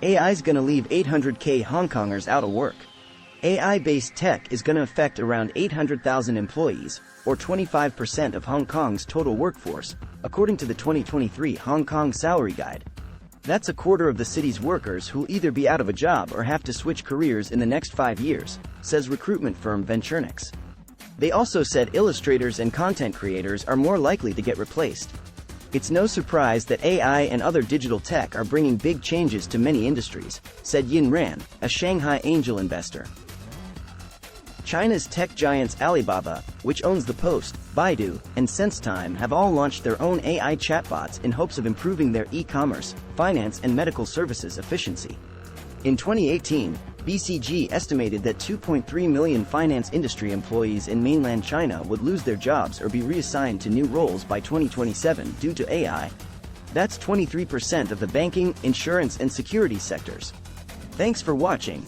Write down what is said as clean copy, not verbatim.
AI's gonna leave 800k Hongkongers out of work. AI-based tech is gonna affect around 800,000 employees, or 25% of Hong Kong's total workforce, according to the 2023 Hong Kong Salary Guide. That's a quarter of the city's workers who'll either be out of a job or have to switch careers in the next 5 years, says recruitment firm Venturnix. They also said illustrators and content creators are more likely to get replaced. It's no surprise that AI and other digital tech are bringing big changes to many industries, said Yin Ran, a Shanghai angel investor. China's tech giants Alibaba, which owns The Post, Baidu, and SenseTime, have all launched their own AI chatbots in hopes of improving their e-commerce, finance, and medical services efficiency. In 2018, BCG estimated that 2.3 million finance industry employees in mainland China would lose their jobs or be reassigned to new roles by 2027 due to AI. That's 23% of the banking, insurance, and security sectors. Thanks for watching.